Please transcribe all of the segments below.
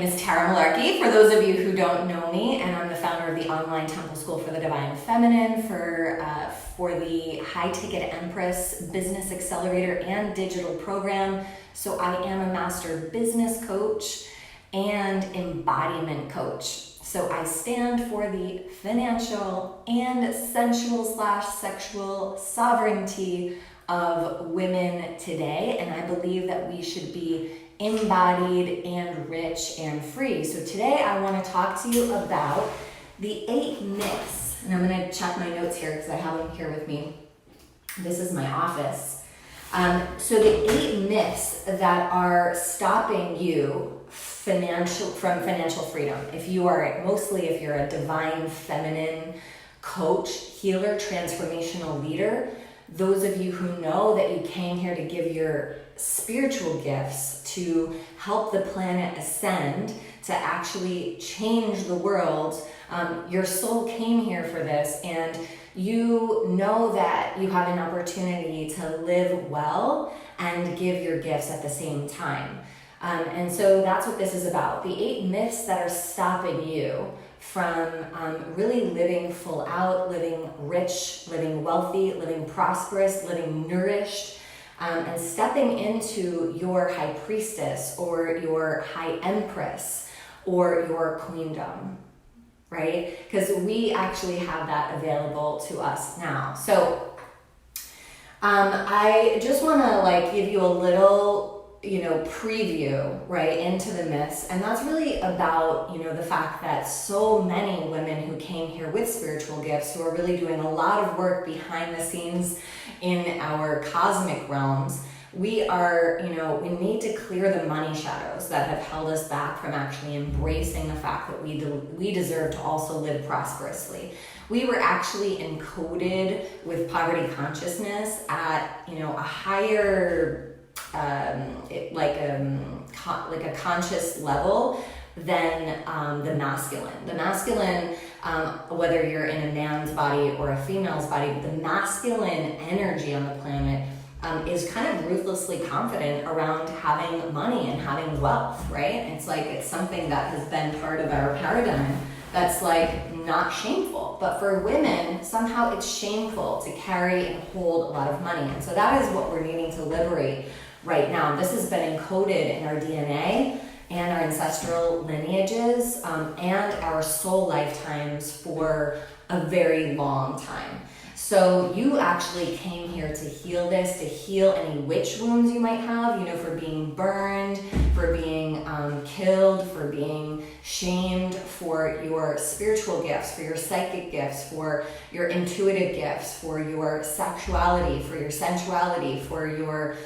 name is Tara Malarkey, for those of you who don't know me, and I'm the founder of the online temple school for the Divine Feminine, for the high-ticket Empress business accelerator and digital program. So I am a master business coach and embodiment coach. So I stand for the financial and sensual/sexual sovereignty of women today, and I believe that we should be embodied and rich and free. So today I want to talk to you about the 8 myths, and I'm going to check my notes here because I have them here with me. This is my office. So the 8 myths that are stopping you from financial freedom. If you're a divine feminine coach, healer, transformational leader, those of you who know that you came here to give your spiritual gifts to help the planet ascend, to actually change the world. Your soul came here for this, and you know that you have an opportunity to live well and give your gifts at the same time. And so that's what this is about. The 8 myths that are stopping you from really living full out, living rich, living wealthy, living prosperous, living nourished, and stepping into your high priestess or your high empress or your queendom, right? Because we actually have that available to us now. So I just want to give you a little preview right into the myths, and that's really about the fact that so many women who came here with spiritual gifts, who are really doing a lot of work behind the scenes in our cosmic realms, we need to clear the money shadows that have held us back from actually embracing the fact that we deserve to also live prosperously. We were actually encoded with poverty consciousness at a higher like a conscious level than the masculine. The masculine, whether you're in a man's body or a female's body, the masculine energy on the planet is kind of ruthlessly confident around having money and having wealth, right? It's something that has been part of our paradigm that's not shameful. But for women, somehow it's shameful to carry and hold a lot of money. And so that is what we're needing to liberate right now. This has been encoded in our DNA and our ancestral lineages and our soul lifetimes for a very long time. So you actually came here to heal this, to heal any witch wounds you might have, for being burned, for being killed, for being shamed, for your spiritual gifts, for your psychic gifts, for your intuitive gifts, for your sexuality, for your sensuality, for your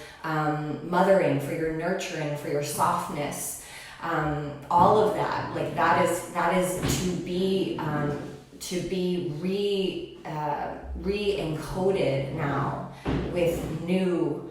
mothering, for your nurturing, for your softness, all of that. That is to be re-encoded now with new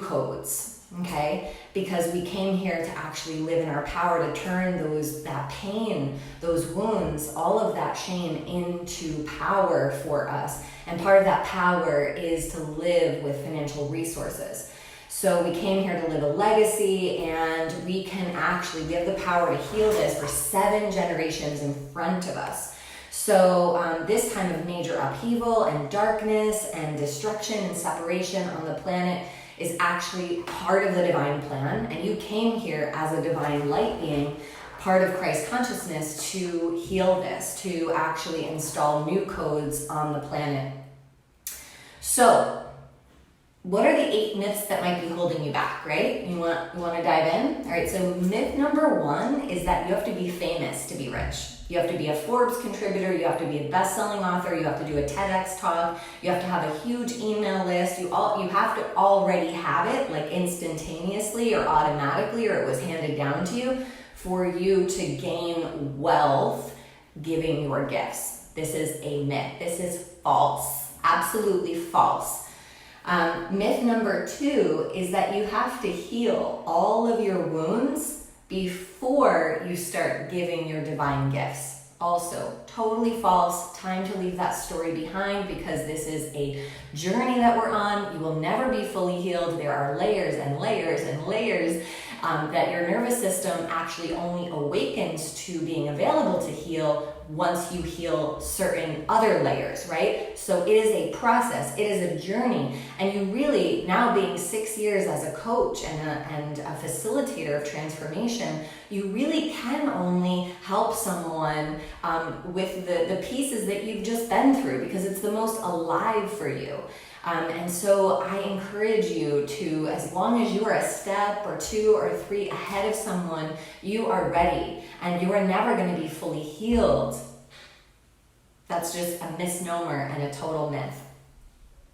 codes, okay? Because we came here to actually live in our power, to turn that pain, those wounds, all of that shame into power for us. And part of that power is to live with financial resources. So we came here to live a legacy, and we have the power to heal this for 7 generations in front of us. So this time of major upheaval and darkness and destruction and separation on the planet is actually part of the divine plan, and you came here as a divine light being, part of Christ consciousness, to heal this, to actually install new codes on the planet. So what are the 8 myths that might be holding you back, right? You want to dive in? All right, so myth number 1 is that you have to be famous to be rich. You have to be a Forbes contributor, you have to be a best-selling author, you have to do a TEDx talk, you have to have a huge email list, you have to already have it instantaneously or automatically, or it was handed down to you for you to gain wealth giving your gifts. This is a myth. This is false, absolutely false. Myth number 2 is that you have to heal all of your wounds before you start giving your divine gifts. Also, totally false. Time to leave that story behind, because this is a journey that we're on. You will never be fully healed. There are layers and layers and layers that your nervous system actually only awakens to being available to heal once you heal certain other layers, right? So it is a process, it is a journey, and you really, now being 6 years as a coach and a facilitator of transformation, you really can only help someone with the pieces that you've just been through, because it's the most alive for you. And so I encourage you to, as long as you are a step or 2 or 3 ahead of someone, you are ready, and you are never going to be fully healed. That's just a misnomer and a total myth.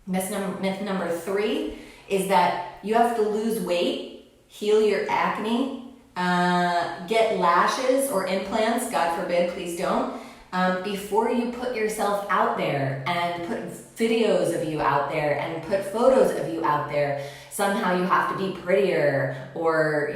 Myth number 3 is that you have to lose weight, heal your acne, get lashes or implants, God forbid, please don't, before you put yourself out there and put videos of you out there and put photos of you out there. Somehow you have to be prettier or,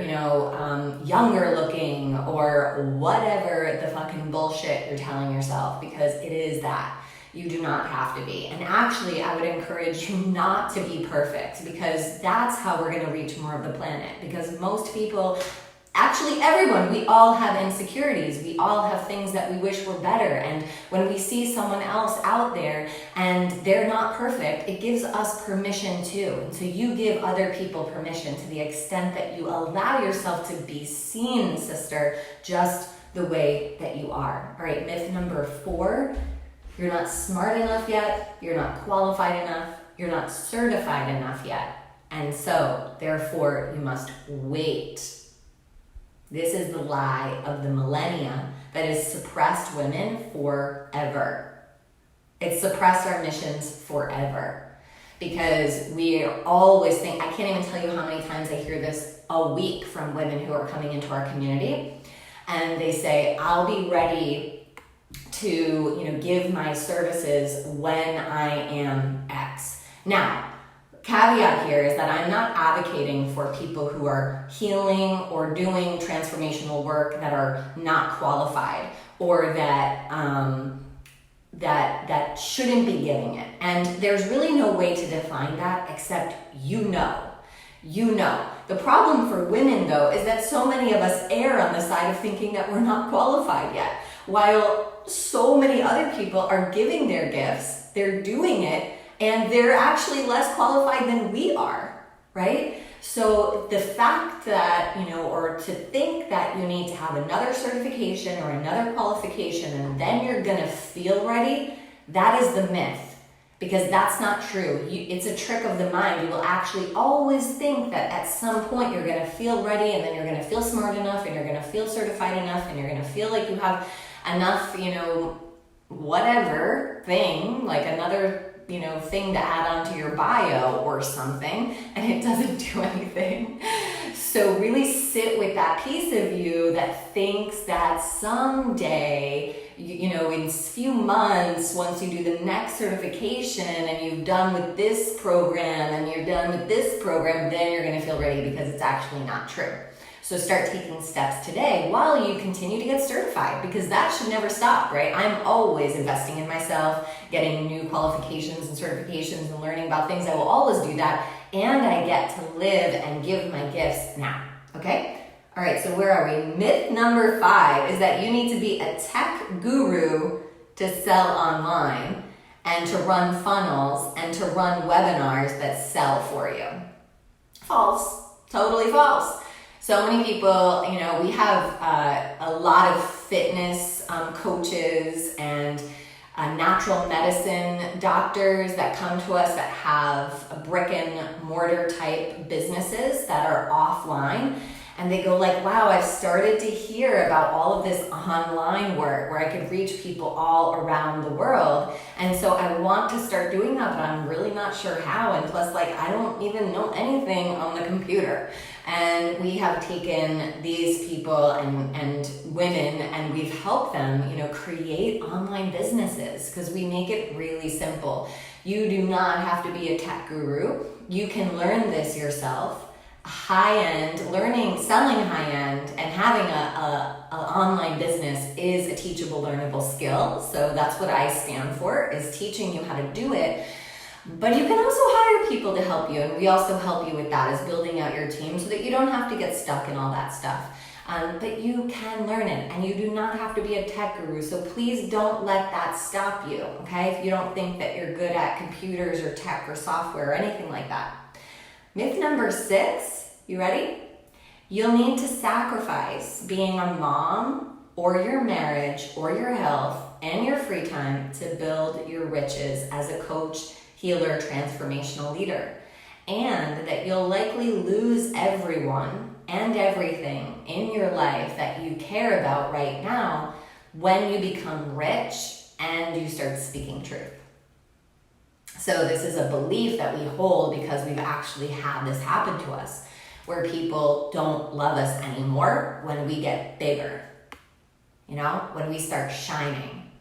younger looking or whatever the fucking bullshit you're telling yourself, because it is that. You do not have to be. And actually, I would encourage you not to be perfect, because that's how we're going to reach more of the planet. Because most people, actually everyone, we all have insecurities. We all have things that we wish were better. And when we see someone else out there and they're not perfect, it gives us permission too. And so you give other people permission to the extent that you allow yourself to be seen, sister, just the way that you are. All right, myth number 4, you're not smart enough yet, you're not qualified enough, you're not certified enough yet. And so, therefore, you must wait. This is the lie of the millennia that has suppressed women forever. It's suppressed our missions forever, because we always think, I can't even tell you how many times I hear this a week from women who are coming into our community, and they say, I'll be ready to give my services when I am X. Now, caveat here is that I'm not advocating for people who are healing or doing transformational work that are not qualified, or that that shouldn't be getting it. And there's really no way to define that except you know. The problem for women, though, is that so many of us err on the side of thinking that we're not qualified yet, while so many other people are giving their gifts, they're doing it, and they're actually less qualified than we are, right? So the fact that, or to think that you need to have another certification or another qualification and then you're gonna feel ready, that is the myth. Because that's not true. It's a trick of the mind. You will actually always think that at some point you're gonna feel ready, and then you're gonna feel smart enough, and you're gonna feel certified enough, and you're gonna feel like you have enough, whatever thing, like another thing to add on to your bio or something, and it doesn't do anything. So really sit with that piece of you that thinks that someday, in a few months, once you do the next certification and you've done with this program and you're done with this program, then you're gonna feel ready, because it's actually not true. So start taking steps today while you continue to get certified, because that should never stop, right? I'm always investing in myself, getting new qualifications and certifications and learning about things. I will always do that, and I get to live and give my gifts now, okay? All right, so where are we? Myth number 5 is that you need to be a tech guru to sell online and to run funnels and to run webinars that sell for you. False, totally false. So many people, we have a lot of fitness coaches and natural medicine doctors that come to us that have brick and mortar type businesses that are offline. And they go like, wow, I've started to hear about all of this online work where I could reach people all around the world. And so I want to start doing that, but I'm really not sure how. And plus, I don't even know anything on the computer. And we have taken these people and women, and we've helped them, create online businesses, because we make it really simple. You do not have to be a tech guru. You can learn this yourself. High-end learning, selling high-end, and having a online business is a teachable, learnable skill. So that's what I stand for, is teaching you how to do it. But you can also hire people to help you, and we also help you with that, is building out your team so that you don't have to get stuck in all that stuff. But you can learn it, and you do not have to be a tech guru, so please don't let that stop you, okay? If you don't think that you're good at computers or tech or software or anything like that. Myth number 6, you ready? You'll need to sacrifice being a mom or your marriage or your health and your free time to build your riches as a coach, healer, transformational leader. And that you'll likely lose everyone and everything in your life that you care about right now when you become rich and you start speaking truth. So this is a belief that we hold because we've actually had this happen to us, where people don't love us anymore when we get bigger, when we start shining,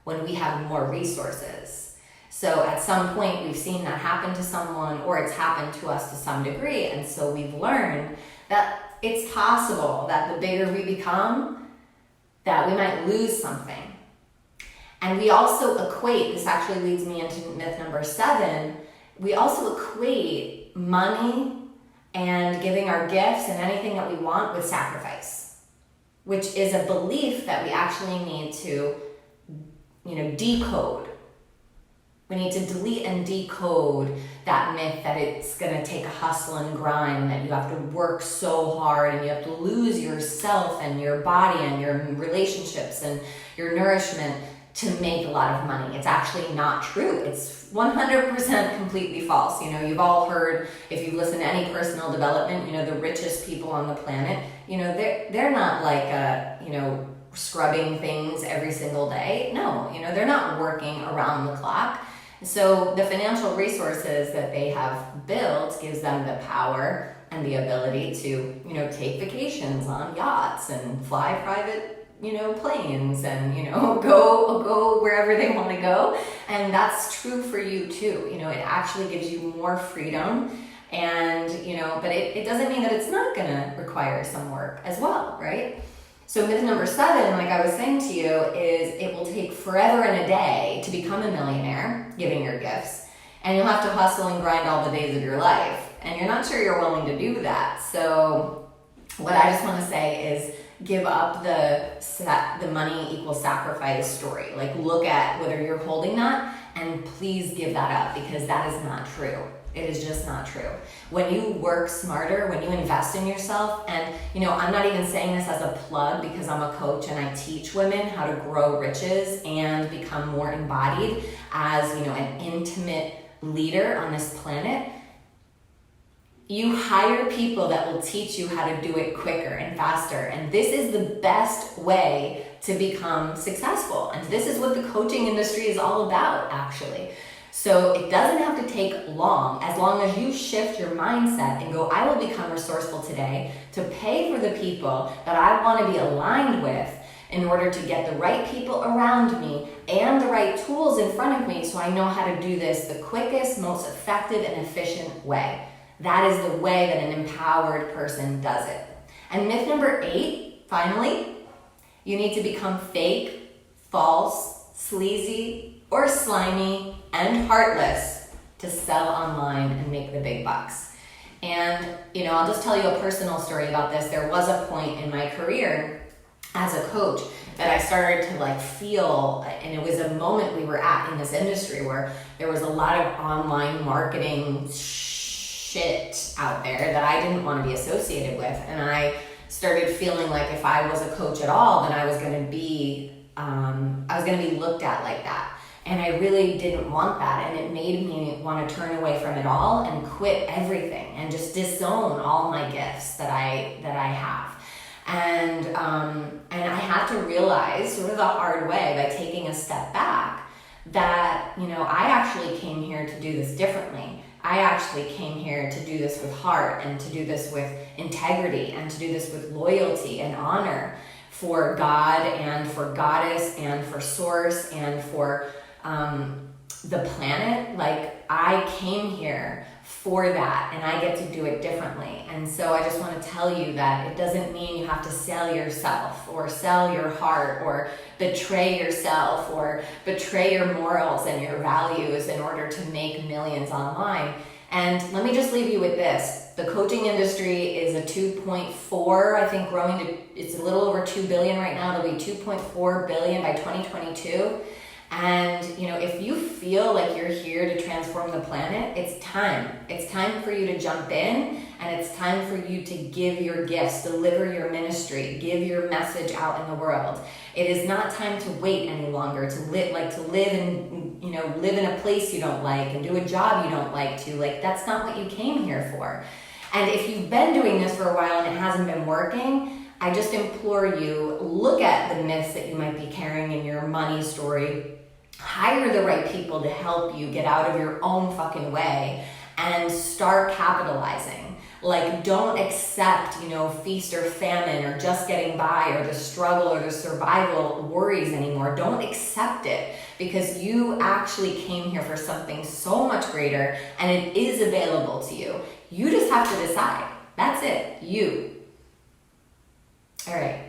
when we have more resources. So at some point we've seen that happen to someone, or it's happened to us to some degree, and so we've learned that it's possible that the bigger we become, that we might lose something. And we also equate, this actually leads me into myth number 7, we also equate money and giving our gifts and anything that we want with sacrifice, which is a belief that we actually need to, decode. We need to delete and decode that myth that it's going to take a hustle and grind, that you have to work so hard and you have to lose yourself and your body and your relationships and your nourishment to make a lot of money. It's actually not true. It's 100% completely false. You've all heard, if you listen to any personal development, the richest people on the planet, they're not like, scrubbing things every single day. No, they're not working around the clock. So the financial resources that they have built gives them the power and the ability to, take vacations on yachts and fly private planes and, go wherever they want to go. And that's true for you too. It actually gives you more freedom, and, but it doesn't mean that it's not going to require some work as well, right? So myth number 7, like I was saying to you, is it will take forever and a day to become a millionaire giving your gifts, and you'll have to hustle and grind all the days of your life, and you're not sure you're willing to do that. So what I just want to say is, give up the money equals sacrifice story. Like, look at whether you're holding that, and please give that up, because that is not true. It is just not true. When you work smarter, when you invest in yourself, and I'm not even saying this as a plug because I'm a coach and I teach women how to grow riches and become more embodied as, an intimate leader on this planet. You hire people that will teach you how to do it quicker and faster. And this is the best way to become successful. And this is what the coaching industry is all about, actually. So it doesn't have to take long, as long as you shift your mindset and go, I will become resourceful today to pay for the people that I want to be aligned with in order to get the right people around me and the right tools in front of me, so I know how to do this the quickest, most effective, and efficient way. That is the way that an empowered person does it. And myth number 8, finally, you need to become fake, false, sleazy, or slimy, and heartless to sell online and make the big bucks. And, I'll just tell you a personal story about this. There was a point in my career as a coach that I started to feel, and it was a moment we were at in this industry where there was a lot of online marketing shit out there that I didn't want to be associated with. And I started feeling like if I was a coach at all, then I was going to be looked at like that. And I really didn't want that. And it made me want to turn away from it all and quit everything and just disown all my gifts that I have. And I had to realize, sort of the hard way, by taking a step back, that, I actually came here to do this differently. I actually came here to do this with heart, and to do this with integrity, and to do this with loyalty and honor for God and for Goddess and for Source and for the planet. I came here for that, and I get to do it differently. And so I just want to tell you that it doesn't mean you have to sell yourself or sell your heart or betray yourself or betray your morals and your values in order to make millions online. And let me just leave you with this. The coaching industry is a 2.4, I think growing to, it's a little over 2 billion right now. It'll be 2.4 billion by 2022. And if you feel like you're here to transform the planet, it's time. It's time for you to jump in, and it's time for you to give your gifts, deliver your ministry, give your message out in the world. It is not time to wait any longer, to live in a place you don't like and do a job you don't like to. Like, that's not what you came here for. And if you've been doing this for a while and it hasn't been working, I just implore you, look at the myths that you might be carrying in your money story. Hire the right people to help you get out of your own fucking way and start capitalizing. Like, don't accept, feast or famine or just getting by or the struggle or the survival worries anymore. Don't accept it, because you actually came here for something so much greater, and it is available to you. You just have to decide. That's it. You. All right.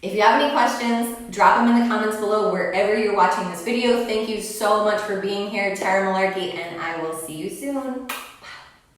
If you have any questions, drop them in the comments below wherever you're watching this video. Thank you so much for being here, Tara Malarkey, and I will see you soon.